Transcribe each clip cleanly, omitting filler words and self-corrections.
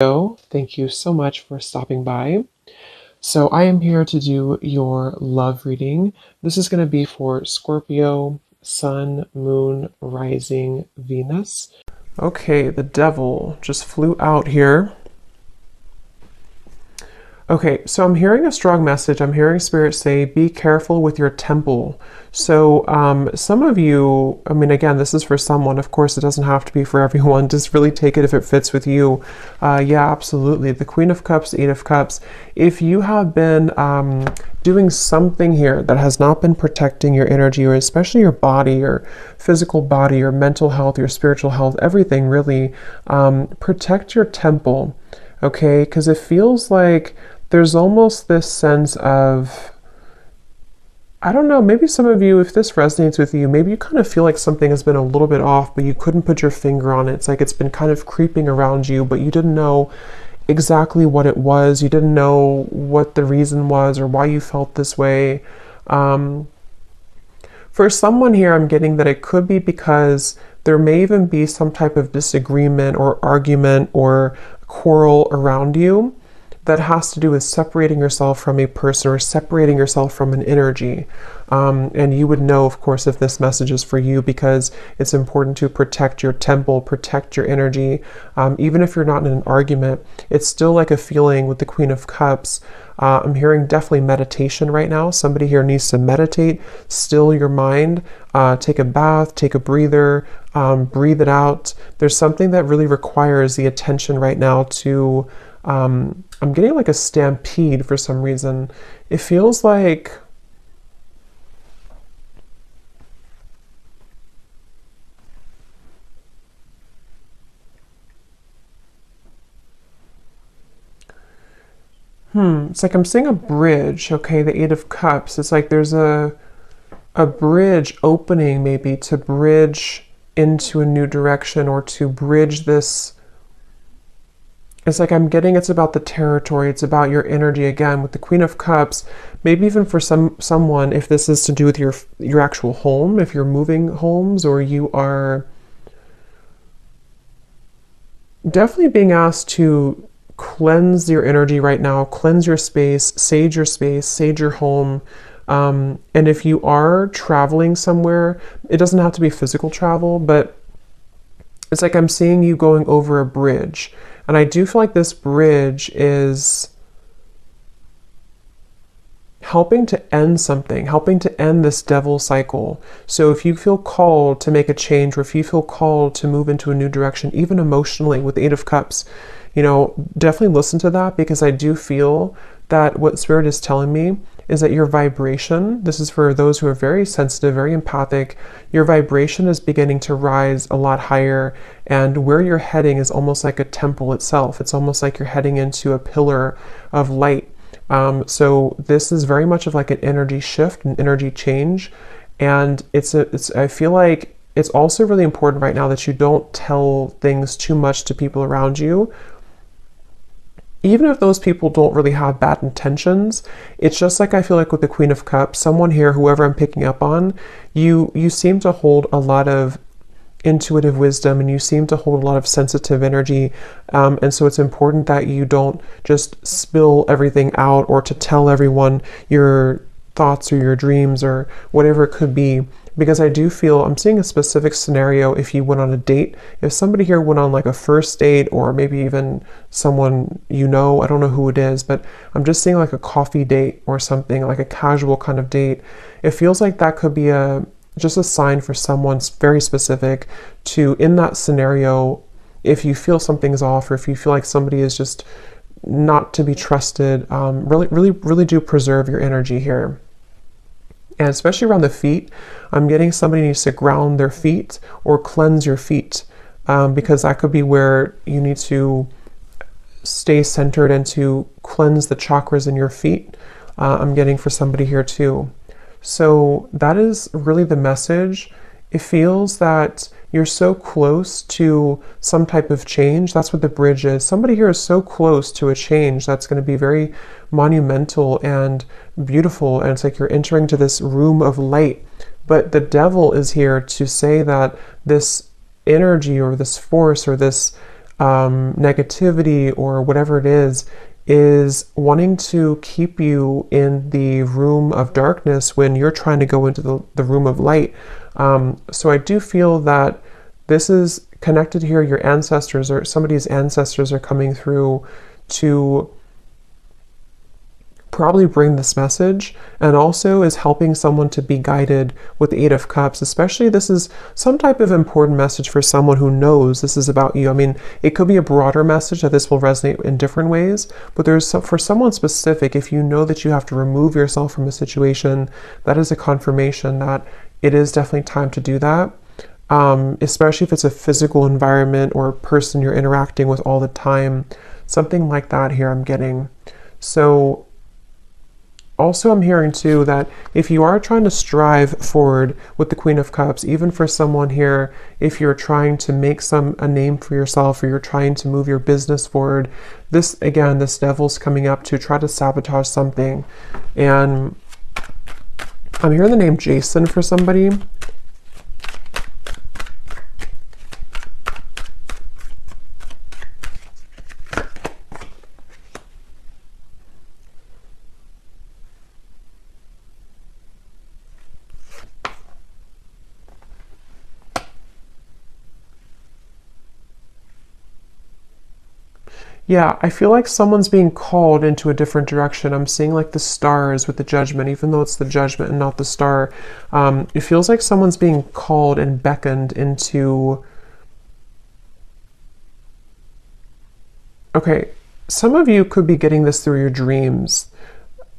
Thank you so much for stopping by. So I am here to do your love reading. This is going to be for Scorpio, Sun, Moon, Rising, Venus. Okay, the devil just flew out here. Okay, so I'm hearing a strong message. I'm hearing Spirit say, be careful with your temple. So some of you, I mean, again, this is for someone. Of course, it doesn't have to be for everyone. Just really take it if it fits with you. Yeah, absolutely. The Queen of Cups, Eight of Cups. If you have been doing something here that has not been protecting your energy, or especially your body, your physical body, your mental health, your spiritual health, everything really, protect your temple, okay? Because it feels like there's almost this sense of, I don't know, maybe some of you, if this resonates with you, maybe you kind of feel like something has been a little bit off, but you couldn't put your finger on it. It's like it's been kind of creeping around you, but you didn't know exactly what it was. You didn't know what the reason was or why you felt this way. For someone here, I'm getting that it could be because there may even be some type of disagreement or argument or quarrel around you that has to do with separating yourself from a person or separating yourself from an energy. And you would know, of course, if this message is for you, because it's important to protect your temple, protect your energy. Even if you're not in an argument, it's still like a feeling with the Queen of Cups. I'm hearing definitely meditation right now. Somebody here needs to meditate, still your mind, take a bath, take a breather, breathe it out. There's something that really requires the attention right now to I'm getting like a stampede for some reason. It feels like it's like I'm seeing a bridge, okay, the Eight of Cups. It's like there's a bridge opening, maybe to bridge into a new direction or to bridge this. It's like I'm getting it's about the territory, it's about your energy again with the Queen of Cups. Maybe even for someone, if this is to do with your actual home, if you're moving homes, or you are definitely being asked to cleanse your energy right now, cleanse your space, sage your home. And if you are traveling somewhere, it doesn't have to be physical travel, but it's like I'm seeing you going over a bridge. And I do feel like this bridge is helping to end something, helping to end this devil cycle. So if you feel called to make a change, or if you feel called to move into a new direction, even emotionally with the Eight of Cups, you know, definitely listen to that, because I do feel that what Spirit is telling me is that your vibration, this is for those who are very sensitive, very empathic, your vibration is beginning to rise a lot higher, and where you're heading is almost like a temple itself. It's almost like you're heading into a pillar of light. So this is very much of like an energy shift, an energy change, and I feel like it's also really important right now that you don't tell things too much to people around you. Even if those people don't really have bad intentions, it's just like I feel like with the Queen of Cups, someone here, whoever I'm picking up on, you seem to hold a lot of intuitive wisdom, and you seem to hold a lot of sensitive energy. And so it's important that you don't just spill everything out, or to tell everyone your thoughts or your dreams or whatever it could be. Because I do feel, I'm seeing a specific scenario if you went on a date. If somebody here went on like a first date, or maybe even someone you know, I don't know who it is, but I'm just seeing like a coffee date or something, like a casual kind of date. It feels like that could be just a sign for someone very specific to, in that scenario, if you feel something's off, or if you feel like somebody is just not to be trusted, really do preserve your energy here. And especially around the feet, I'm getting somebody needs to ground their feet or cleanse your feet, because that could be where you need to stay centered and to cleanse the chakras in your feet. I'm getting for somebody here too. So that is really the message. It feels that you're so close to some type of change. That's what the bridge is. Somebody here is so close to a change that's going to be very monumental and beautiful. And it's like you're entering to this room of light. But the devil is here to say that this energy or this force or this negativity or whatever it is wanting to keep you in the room of darkness when you're trying to go into the room of light. So I do feel that this is connected here. Your ancestors or somebody's ancestors are coming through to probably bring this message, and also is helping someone to be guided with the Eight of Cups. Especially this is some type of important message for someone who knows this is about you. I mean, it could be a broader message that this will resonate in different ways, but for someone specific, if you know that you have to remove yourself from a situation, that is a confirmation that it is definitely time to do that. Especially if it's a physical environment or a person you're interacting with all the time, something like that here I'm getting. So also, I'm hearing too that if you are trying to strive forward with the Queen of Cups, even for someone here, if you're trying to make a name for yourself, or you're trying to move your business forward, this devil's coming up to try to sabotage something. And I'm hearing the name Jason for somebody. Yeah, I feel like someone's being called into a different direction. I'm seeing like the stars with the judgment, even though it's the judgment and not the star. It feels like someone's being called and beckoned into... Okay, some of you could be getting this through your dreams.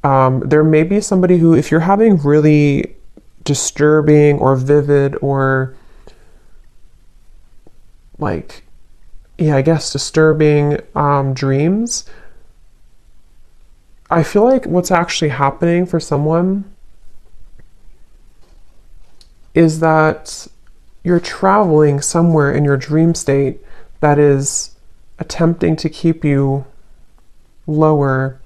There may be somebody who, if you're having really disturbing or vivid or like... yeah, I guess disturbing dreams, I feel like what's actually happening for someone is that you're traveling somewhere in your dream state that is attempting to keep you lower.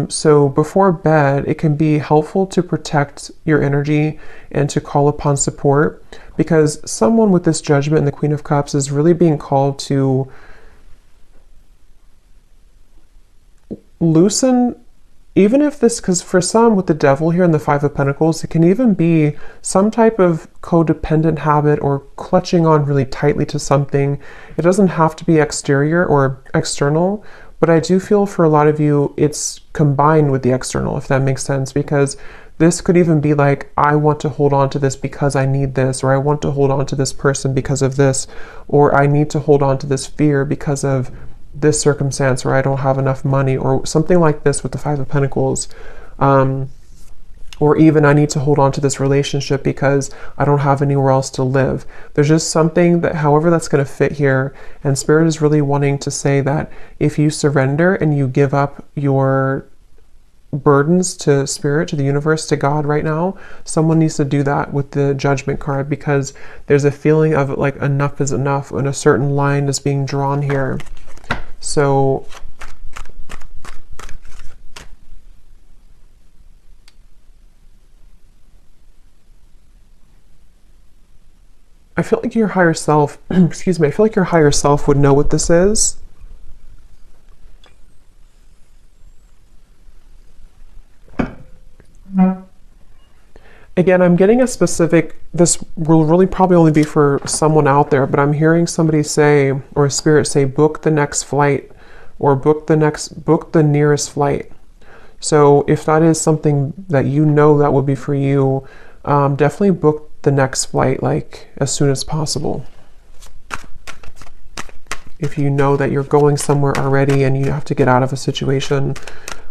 So before bed, it can be helpful to protect your energy and to call upon support, because someone with this judgment and the Queen of Cups is really being called to loosen, even if this, because for some with the Devil here and the Five of Pentacles, it can even be some type of codependent habit or clutching on really tightly to something. It doesn't have to be exterior or external, but I do feel for a lot of you, it's combined with the external, if that makes sense, because this could even be like, I want to hold on to this because I need this, or I want to hold on to this person because of this, or I need to hold on to this fear because of this circumstance, or I don't have enough money, or something like this with the Five of Pentacles. Or even I need to hold on to this relationship because I don't have anywhere else to live. There's just something that, however that's going to fit here, and Spirit is really wanting to say that if you surrender and you give up your burdens to Spirit, to the universe, to God right now, someone needs to do that with the Judgment card, because there's a feeling of like enough is enough and a certain line is being drawn here. So I feel like your higher self, excuse me, I feel like your higher self would know what this is. Again, I'm getting a specific, this will really probably only be for someone out there, but I'm hearing somebody say, or a spirit say, book the next flight, or book the nearest flight. So if that is something that you know that would be for you, definitely book the next flight like as soon as possible. If you know that you're going somewhere already and you have to get out of a situation.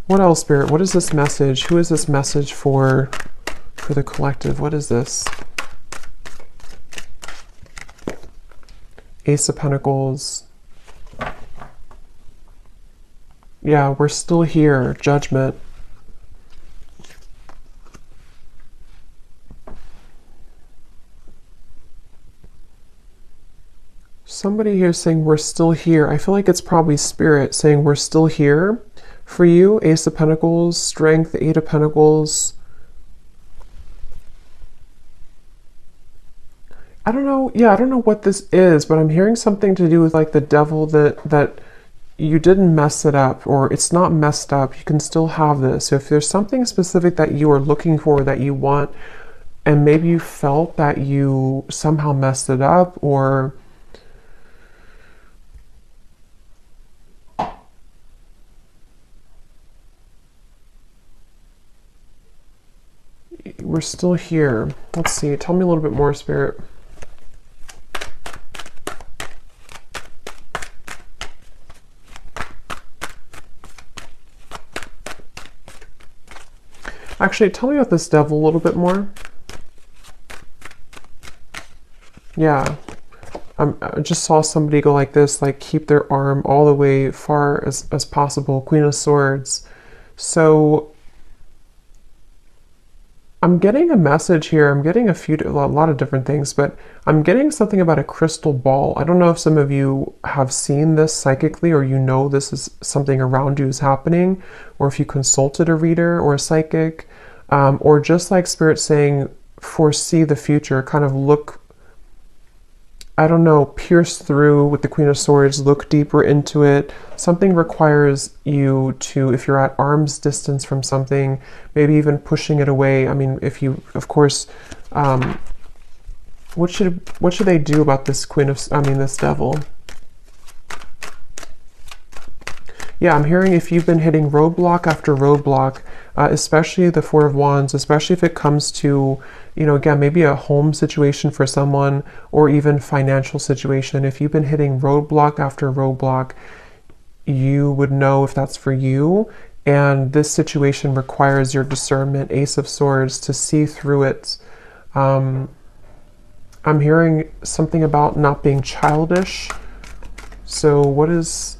What else, Spirit? What is this message? Who is this message for the collective? What is this? Ace of Pentacles. Yeah, we're still here. Judgment. Somebody here saying we're still here. I feel like it's probably Spirit saying we're still here for you. Ace of Pentacles, Strength, Eight of Pentacles. I don't know. Yeah, I don't know what this is, but I'm hearing something to do with like the devil, that you didn't mess it up, or it's not messed up. You can still have this. So if there's something specific that you are looking for, that you want, and maybe you felt that you somehow messed it up, or we're still here. Let's see. Tell me a little bit more, Spirit. Actually, tell me about this devil a little bit more. Yeah. I just saw somebody go like this, like keep their arm all the way far as possible. Queen of Swords. So I'm getting a message here. I'm getting a lot of different things, but I'm getting something about a crystal ball. I don't know if some of you have seen this psychically, or you know this is something around you is happening, or if you consulted a reader or a psychic, or just like Spirit saying, foresee the future, kind of look, I don't know, pierce through with the Queen of Swords, look deeper into it. Something requires you to, if you're at arm's distance from something, maybe even pushing it away. I mean, if you, of course, what should they do about this this devil? Yeah, I'm hearing if you've been hitting roadblock after roadblock, especially the Four of Wands, especially if it comes to, you know, again, maybe a home situation for someone, or even financial situation. If you've been hitting roadblock after roadblock, you would know if that's for you. And this situation requires your discernment, Ace of Swords, to see through it. I'm hearing something about not being childish. So what is...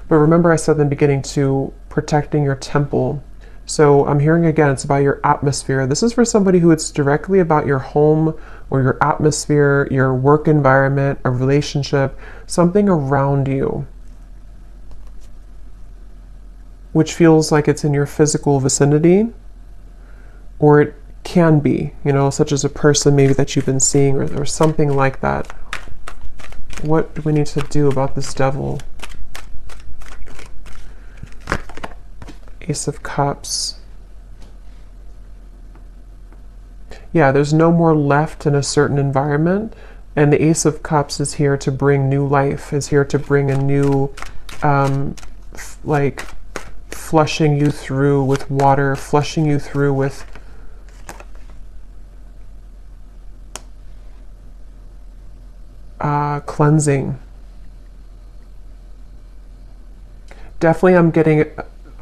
But remember I said in the beginning to protecting your temple. So I'm hearing again, it's about your atmosphere. This is for somebody who it's directly about your home or your atmosphere, your work environment, a relationship, something around you, which feels like it's in your physical vicinity, or it can be, you know, such as a person maybe that you've been seeing, or something like that. What do we need to do about this devil? Ace of Cups. Yeah, there's no more left in a certain environment, and the Ace of Cups is here to bring new life, is here to bring a new, like, flushing you through with water, flushing you through with cleansing. Definitely I'm getting...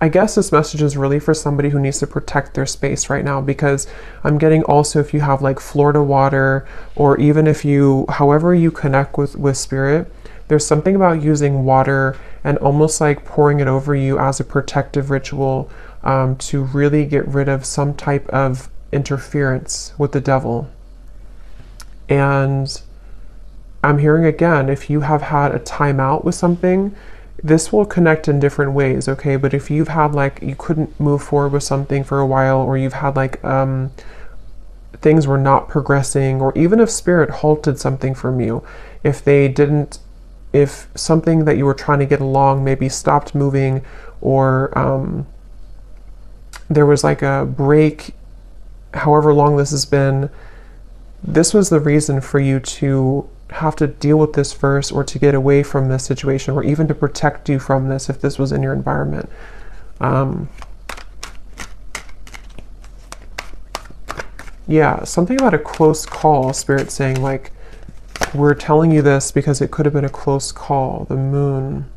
I guess this message is really for somebody who needs to protect their space right now, because I'm getting also if you have like Florida water, or even if you, however you connect with Spirit, there's something about using water and almost like pouring it over you as a protective ritual, to really get rid of some type of interference with the devil. And I'm hearing again, if you have had a timeout with something, this will connect in different ways, okay? But if you've had like, you couldn't move forward with something for a while, or you've had like, things were not progressing, or even if Spirit halted something from you, if something that you were trying to get along maybe stopped moving, or there was like a break, however long this has been, this was the reason for you to have to deal with this first, or to get away from this situation, or even to protect you from this if this was in your environment. Yeah, something about a close call, Spirit saying like, we're telling you this because it could have been a close call, the Moon.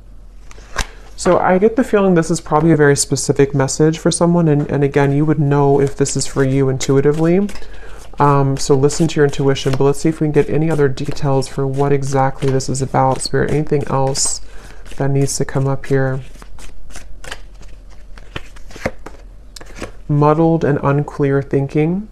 So I get the feeling this is probably a very specific message for someone, and again, you would know if this is for you intuitively. So listen to your intuition, but let's see if we can get any other details for what exactly this is about, Spirit. Anything else that needs to come up here? Muddled and unclear thinking.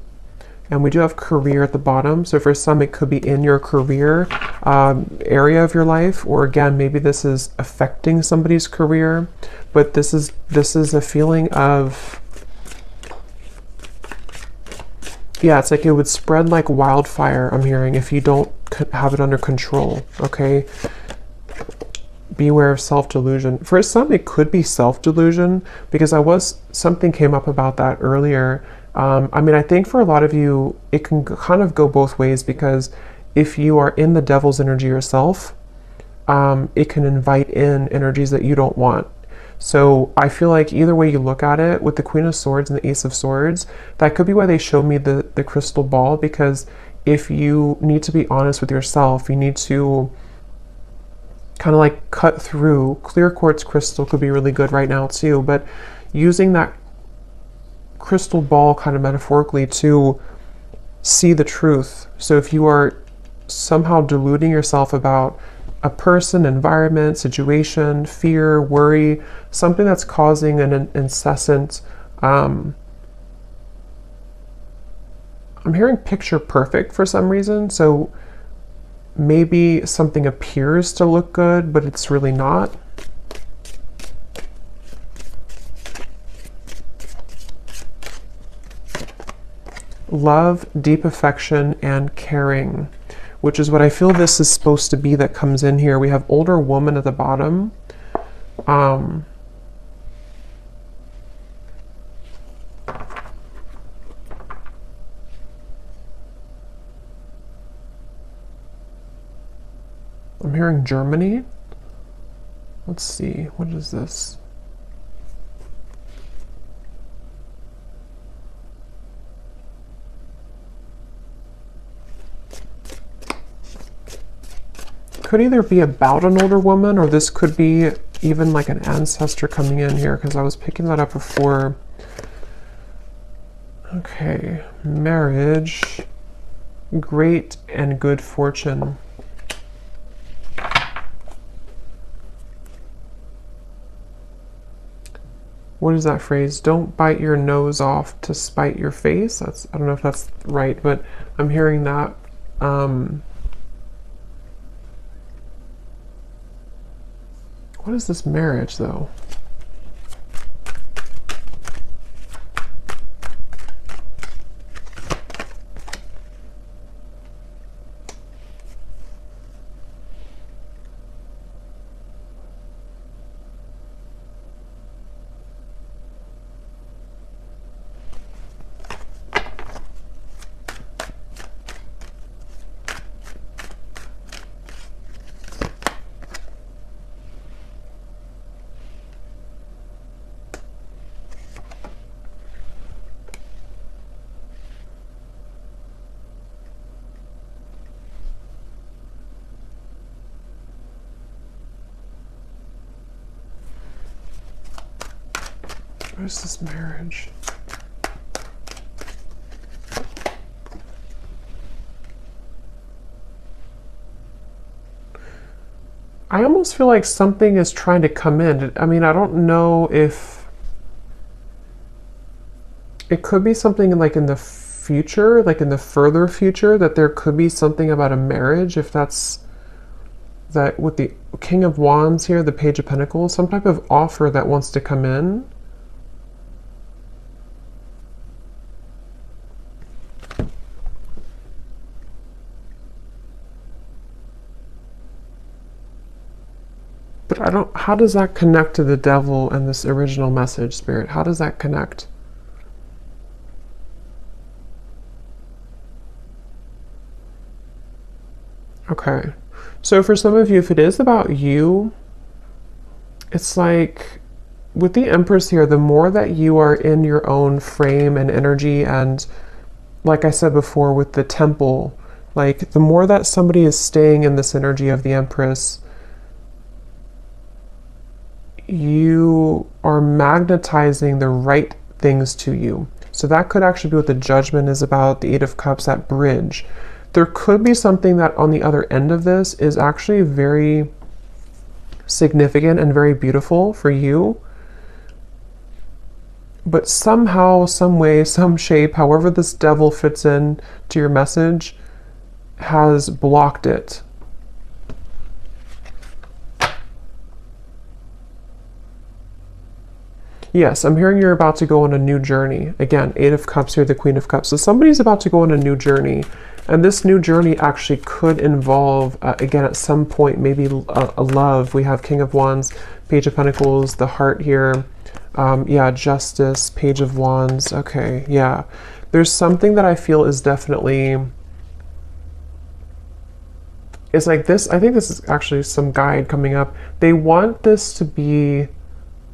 And we do have career at the bottom. So for some, it could be in your career area of your life, or again, maybe this is affecting somebody's career, but this is a feeling of Yeah, it's like it would spread like wildfire, I'm hearing, if you don't have it under control, okay? Beware of self-delusion. For some, it could be self-delusion, because something came up about that earlier. I mean, I think for a lot of you, it can kind of go both ways, because if you are in the devil's energy yourself, it can invite in energies that you don't want. So I feel like either way you look at it, with the Queen of Swords and the Ace of Swords, that could be why they showed me the crystal ball, because if you need to be honest with yourself, you need to kind of like cut through. Clear quartz crystal could be really good right now too, but using that crystal ball kind of metaphorically to see the truth. So if you are somehow deluding yourself about a person, environment, situation, fear, worry, something that's causing an incessant, I'm hearing picture perfect for some reason. So maybe something appears to look good, but it's really not. Love, deep affection, and caring, which is what I feel this is supposed to be that comes in here. We have older woman at the bottom. I'm hearing Germany. Let's see, what is this? Could either be about an older woman, or this could be even like an ancestor coming in here, because I was picking that up before. Okay, marriage, great and good fortune. What is that phrase? Don't bite your nose off to spite your face. I don't know if that's right, but I'm hearing that. What is this marriage, though? What is this marriage? I almost feel like something is trying to come in. I mean, I don't know if it could be something like in the future, like in the further future, that there could be something about a marriage, if that's that with the King of Wands here, the Page of Pentacles, some type of offer that wants to come in. But how does that connect to the devil and this original message, Spirit? How does that connect? Okay. So for some of you, if it is about you, it's like with the Empress here, the more that you are in your own frame and energy, and like I said before with the Temple, like the more that somebody is staying in this energy of the Empress, you are magnetizing the right things to you. So that could actually be what the Judgment is about, the Eight of Cups, that bridge. There could be something that on the other end of this is actually very significant and very beautiful for you. But somehow, some way, some shape, however this devil fits in to your message, has blocked it. Yes, I'm hearing you're about to go on a new journey. Again, Eight of Cups here, the Queen of Cups. So somebody's about to go on a new journey. And this new journey actually could involve, again, at some point, maybe a love. We have King of Wands, Page of Pentacles, the heart here. Yeah, Justice, Page of Wands. Okay, yeah. There's something that I feel is definitely... It's like this, I think this is actually some guide coming up. They want this to be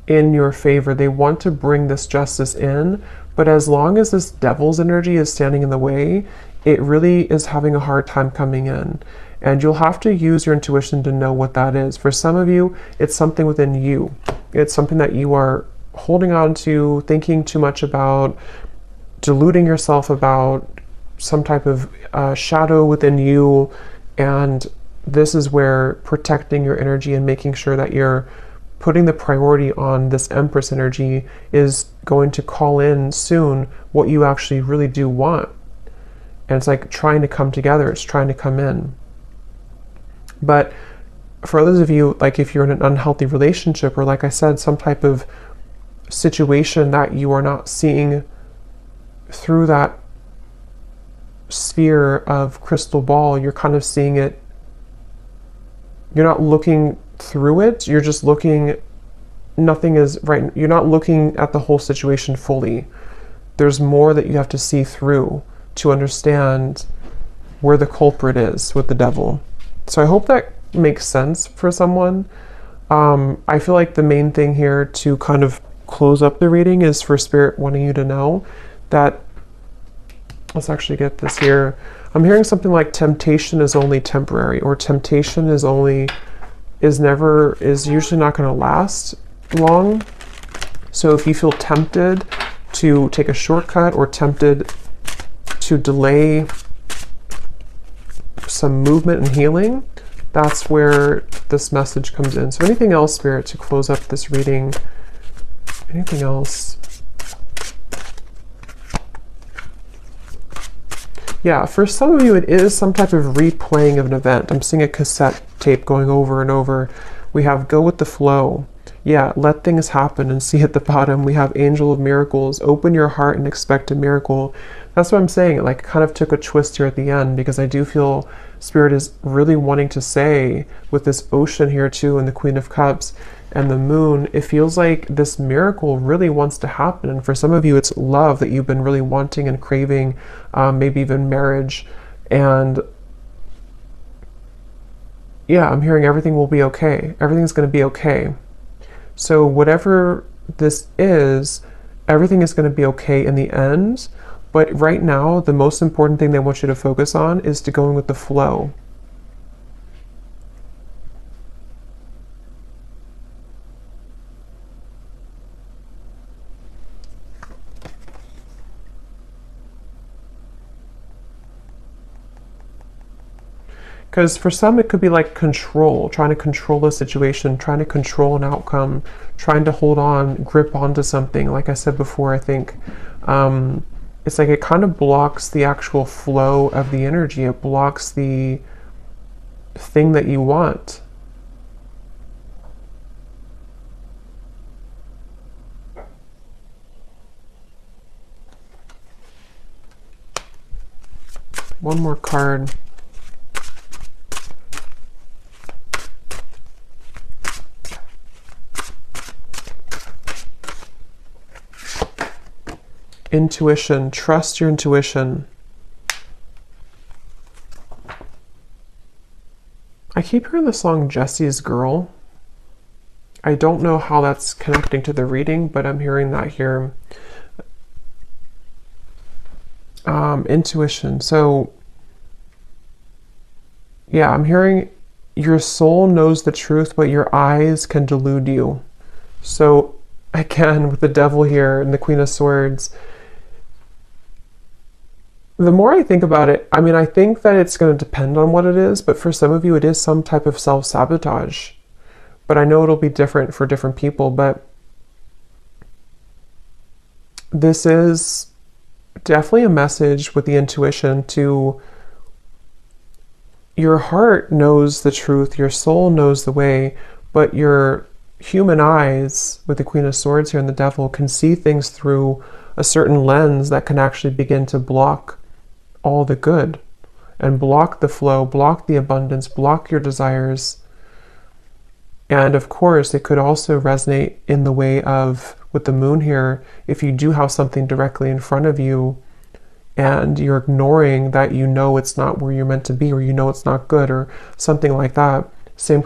in your favor. They want to bring this justice in, but as long as this devil's energy is standing in the way, it really is having a hard time coming in. And you'll have to use your intuition to know what that is. For some of you, it's something within you. It's something that you are holding on to, thinking too much about, deluding yourself about, some type of shadow within you. And this is where protecting your energy and making sure that you're putting the priority on this Empress energy is going to call in soon what you actually really do want. And it's like trying to come together. It's trying to come in. But for others of you, like if you're in an unhealthy relationship, or like I said, some type of situation that you are not seeing through that sphere of crystal ball, you're kind of seeing it, you're not looking through it, you're just looking, nothing is right, you're not looking at the whole situation fully. There's more that you have to see through to understand where the culprit is with the devil. So I hope that makes sense for someone. I feel like the main thing here to kind of close up the reading is for Spirit wanting you to know that, let's actually get this here. I'm hearing something like temptation is only temporary, or temptation is usually not going to last long. So if you feel tempted to take a shortcut or tempted to delay some movement and healing, that's where this message comes in. So anything else, Spirit, to close up this reading? Anything else? Yeah, for some of you, it is some type of replaying of an event. I'm seeing a cassette tape going over and over. We have go with the flow. Yeah, let things happen. And see at the bottom, we have Angel of Miracles. Open your heart and expect a miracle. That's what I'm saying. It like kind of took a twist here at the end, because I do feel Spirit is really wanting to say with this ocean here too, and the Queen of Cups and the Moon, it feels like this miracle really wants to happen. And for some of you, it's love that you've been really wanting and craving, maybe even marriage. And yeah, I'm hearing everything will be okay. Everything's going to be okay. So whatever this is, everything is going to be okay in the end. But right now, the most important thing they want you to focus on is to go with the flow. Because for some, it could be like control, trying to control a situation, trying to control an outcome, trying to hold on, grip onto something. Like I said before, I think it's like it kind of blocks the actual flow of the energy. It blocks the thing that you want. One more card. Intuition. Trust your intuition. I keep hearing the song Jesse's Girl. I don't know how that's connecting to the reading, but I'm hearing that here. Intuition. So yeah, I'm hearing your soul knows the truth, but your eyes can delude you. So again, with the devil here and the Queen of Swords, the more I think about it, I mean, I think that it's going to depend on what it is, but for some of you, it is some type of self-sabotage. But I know it'll be different for different people, but this is definitely a message with the intuition to your heart knows the truth, your soul knows the way, but your human eyes, with the Queen of Swords here and the Devil, can see things through a certain lens that can actually begin to block all the good and block the flow, block the abundance, block your desires. And of course, it could also resonate in the way of, with the Moon here, if you do have something directly in front of you and you're ignoring that, you know it's not where you're meant to be, or you know it's not good, or something like that. Same